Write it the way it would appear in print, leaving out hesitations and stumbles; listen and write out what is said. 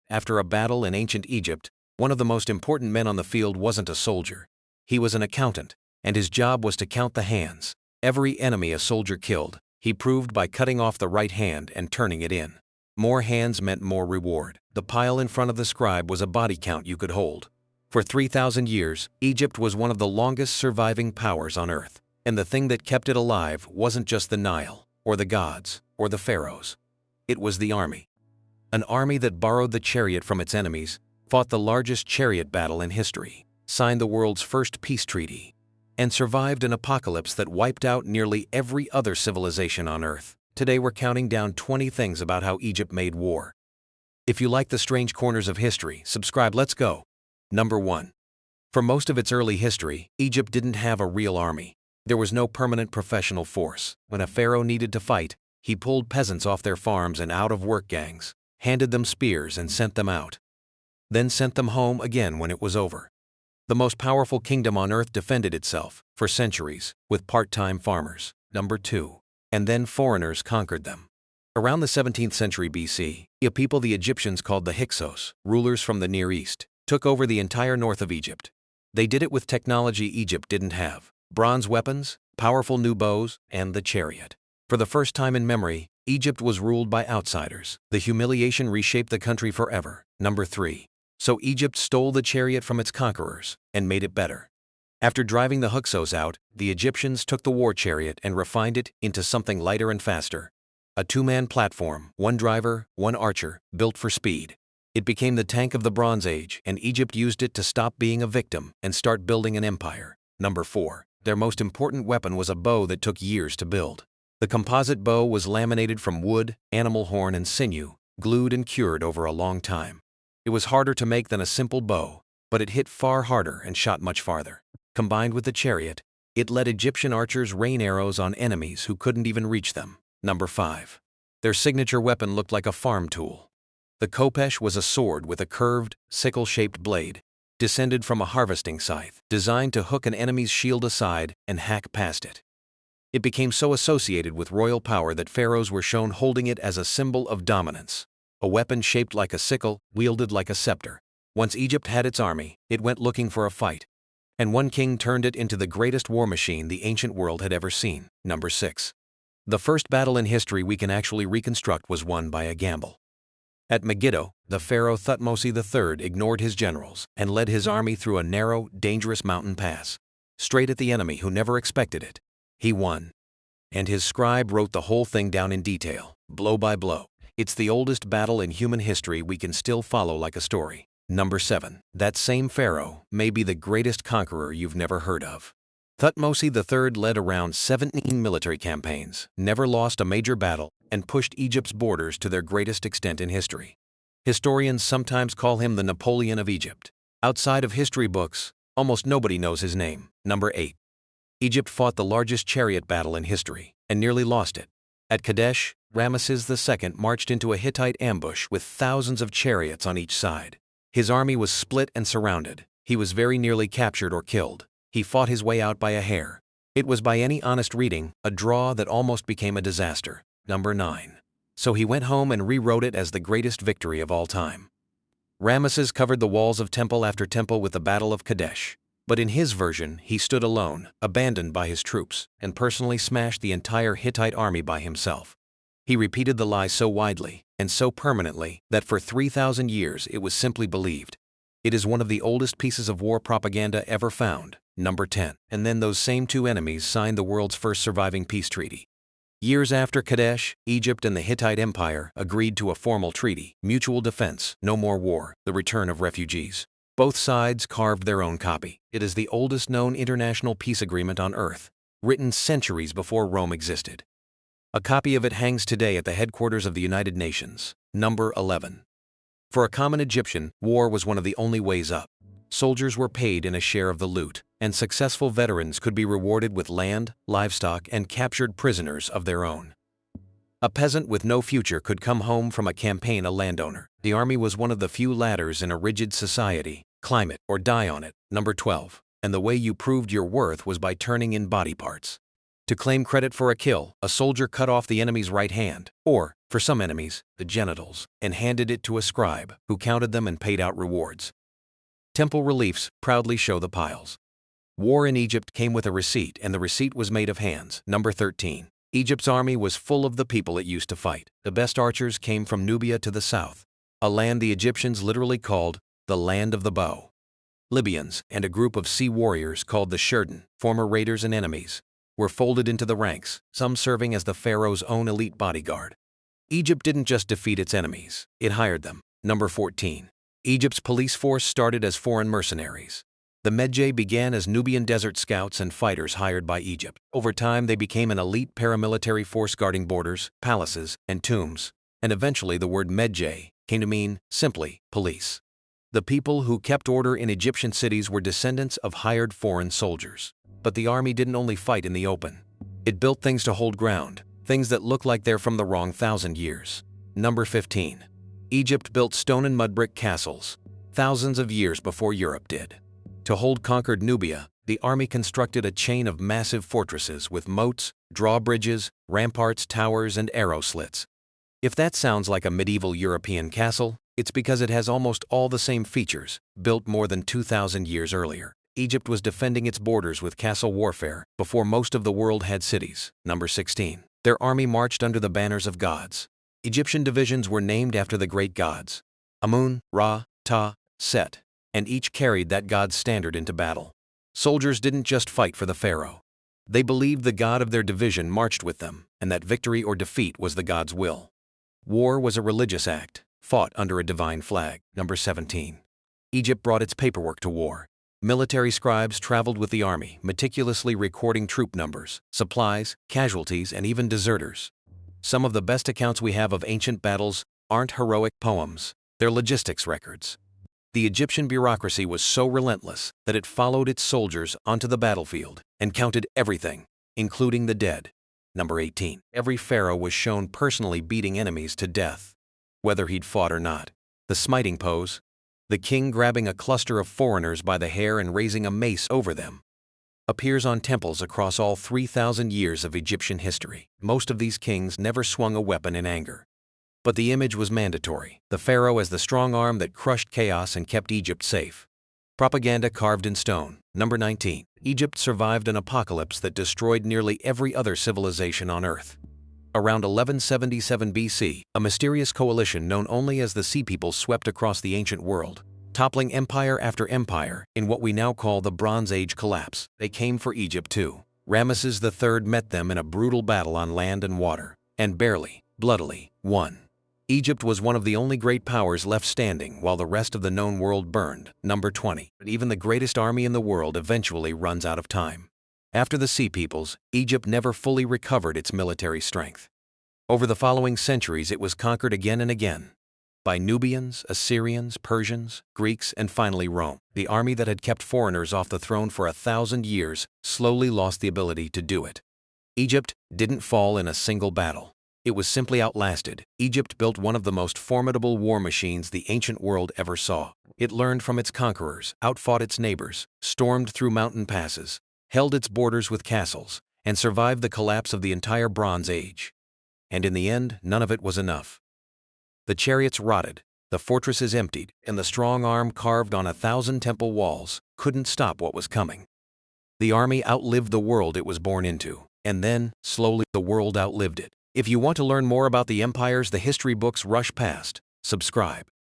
After a battle in ancient Egypt, one of the most important men on the field wasn't a soldier. He was an accountant, and his job was to count the hands. Every enemy a soldier killed, he proved by cutting off the right hand and turning it in. More hands meant more reward. The pile in front of the scribe was a body count you could hold. For 3,000 years, Egypt was one of the longest surviving powers on earth. And the thing that kept it alive wasn't just the Nile, or the gods, or the pharaohs. It was the army. An army that borrowed the chariot from its enemies, fought the largest chariot battle in history, signed the world's first peace treaty, and survived an apocalypse that wiped out nearly every other civilization on earth. Today we're counting down 20 things about how Egypt made war. If you like the strange corners of history, subscribe. Let's go. Number 1. For most of its early history, Egypt didn't have a real army. There was no permanent professional force. When a pharaoh needed to fight, he pulled peasants off their farms and out of work gangs, handed them spears and sent them out. Then sent them home again when it was over. The most powerful kingdom on earth defended itself, for centuries, with part-time farmers. Number 2. And then foreigners conquered them. Around the 17th century BC, a people the Egyptians called the Hyksos, rulers from the Near East, took over the entire north of Egypt. They did it with technology Egypt didn't have: bronze weapons, powerful new bows, and the chariot. For the first time in memory, Egypt was ruled by outsiders. The humiliation reshaped the country forever. Number 3. So Egypt stole the chariot from its conquerors and made it better. After driving the Hyksos out, the Egyptians took the war chariot and refined it into something lighter and faster. A two-man platform, one driver, one archer, built for speed. It became the tank of the Bronze Age, and Egypt used it to stop being a victim and start building an empire. Number 4. Their most important weapon was a bow that took years to build. The composite bow was laminated from wood, animal horn, and sinew, glued and cured over a long time. It was harder to make than a simple bow, but it hit far harder and shot much farther. Combined with the chariot, it let Egyptian archers rain arrows on enemies who couldn't even reach them. Number 5. Their signature weapon looked like a farm tool. The khopesh was a sword with a curved, sickle-shaped blade, descended from a harvesting scythe, designed to hook an enemy's shield aside and hack past it. It became so associated with royal power that pharaohs were shown holding it as a symbol of dominance. A weapon shaped like a sickle, wielded like a scepter. Once Egypt had its army, it went looking for a fight. And one king turned it into the greatest war machine the ancient world had ever seen. Number 6. The first battle in history we can actually reconstruct was won by a gamble. At Megiddo, the pharaoh Thutmose III ignored his generals and led his army through a narrow, dangerous mountain pass, straight at the enemy who never expected it. He won. And his scribe wrote the whole thing down in detail, blow by blow. It's the oldest battle in human history we can still follow like a story. Number 7. That same pharaoh may be the greatest conqueror you've never heard of. Thutmose III led around 17 military campaigns, never lost a major battle, and pushed Egypt's borders to their greatest extent in history. Historians sometimes call him the Napoleon of Egypt. Outside of history books, almost nobody knows his name. Number 8. Egypt fought the largest chariot battle in history, and nearly lost it. At Kadesh, Ramesses II marched into a Hittite ambush with thousands of chariots on each side. His army was split and surrounded. He was very nearly captured or killed. He fought his way out by a hair. It was, by any honest reading, a draw that almost became a disaster. Number 9. So he went home and rewrote it as the greatest victory of all time. Ramesses covered the walls of temple after temple with the Battle of Kadesh. But in his version, he stood alone, abandoned by his troops, and personally smashed the entire Hittite army by himself. He repeated the lie so widely, and so permanently, that for 3,000 years it was simply believed. It is one of the oldest pieces of war propaganda ever found. Number 10. And then those same two enemies signed the world's first surviving peace treaty. Years after Kadesh, Egypt and the Hittite Empire agreed to a formal treaty: mutual defense, no more war, the return of refugees. Both sides carved their own copy. It is the oldest known international peace agreement on earth, written centuries before Rome existed. A copy of it hangs today at the headquarters of the United Nations. Number 11. For a common Egyptian, war was one of the only ways up. Soldiers were paid in a share of the loot, and successful veterans could be rewarded with land, livestock, and captured prisoners of their own. A peasant with no future could come home from a campaign a landowner. The army was one of the few ladders in a rigid society: climb it or die on it. Number 12. And the way you proved your worth was by turning in body parts. To claim credit for a kill, a soldier cut off the enemy's right hand, or, for some enemies, the genitals, and handed it to a scribe, who counted them and paid out rewards. Temple reliefs proudly show the piles. War in Egypt came with a receipt, and the receipt was made of hands. Number 13. Egypt's army was full of the people it used to fight. The best archers came from Nubia to the south, a land the Egyptians literally called the land of the bow. Libyans and a group of sea warriors called the Shirden, former raiders and enemies, were folded into the ranks, some serving as the pharaoh's own elite bodyguard. Egypt didn't just defeat its enemies, it hired them. Number 14. Egypt's police force started as foreign mercenaries. The Medjay began as Nubian desert scouts and fighters hired by Egypt. Over time, they became an elite paramilitary force guarding borders, palaces, and tombs, and eventually the word Medjay came to mean, simply, police. The people who kept order in Egyptian cities were descendants of hired foreign soldiers. But the army didn't only fight in the open. It built things to hold ground, things that look like they're from the wrong 1,000 years. Number 15. Egypt built stone and mud brick castles, thousands of years before Europe did. To hold conquered Nubia, the army constructed a chain of massive fortresses with moats, drawbridges, ramparts, towers, and arrow slits. If that sounds like a medieval European castle, it's because it has almost all the same features, built more than 2,000 years earlier. Egypt was defending its borders with castle warfare before most of the world had cities. Number 16. Their army marched under the banners of gods. Egyptian divisions were named after the great gods, Amun, Ra, Ta, Set, and each carried that god's standard into battle. Soldiers didn't just fight for the pharaoh. They believed the god of their division marched with them, and that victory or defeat was the god's will. War was a religious act, fought under a divine flag. Number 17. Egypt brought its paperwork to war. Military scribes traveled with the army, meticulously recording troop numbers, supplies, casualties, and even deserters. Some of the best accounts we have of ancient battles aren't heroic poems, they're logistics records. The Egyptian bureaucracy was so relentless that it followed its soldiers onto the battlefield and counted everything, including the dead. Number 18. Every pharaoh was shown personally beating enemies to death, whether he'd fought or not. The smiting pose, the king grabbing a cluster of foreigners by the hair and raising a mace over them, appears on temples across all 3,000 years of Egyptian history. Most of these kings never swung a weapon in anger. But the image was mandatory, the pharaoh as the strong arm that crushed chaos and kept Egypt safe. Propaganda carved in stone. Number 19. Egypt survived an apocalypse that destroyed nearly every other civilization on Earth. Around 1177 BC, a mysterious coalition known only as the Sea People swept across the ancient world, toppling empire after empire in what we now call the Bronze Age collapse. They came for Egypt too. Ramesses III met them in a brutal battle on land and water, and barely, bloodily, won. Egypt was one of the only great powers left standing while the rest of the known world burned. Number 20. But even the greatest army in the world eventually runs out of time. After the Sea Peoples, Egypt never fully recovered its military strength. Over the following centuries it was conquered again and again, by Nubians, Assyrians, Persians, Greeks, and finally Rome. The army that had kept foreigners off the throne for 1,000 years slowly lost the ability to do it. Egypt didn't fall in a single battle. It was simply outlasted. Egypt built one of the most formidable war machines the ancient world ever saw. It learned from its conquerors, outfought its neighbors, stormed through mountain passes, held its borders with castles, and survived the collapse of the entire Bronze Age. And in the end, none of it was enough. The chariots rotted, the fortresses emptied, and the strong arm carved on 1,000 temple walls couldn't stop what was coming. The army outlived the world it was born into, and then, slowly, the world outlived it. If you want to learn more about the empires the history books rush past, subscribe.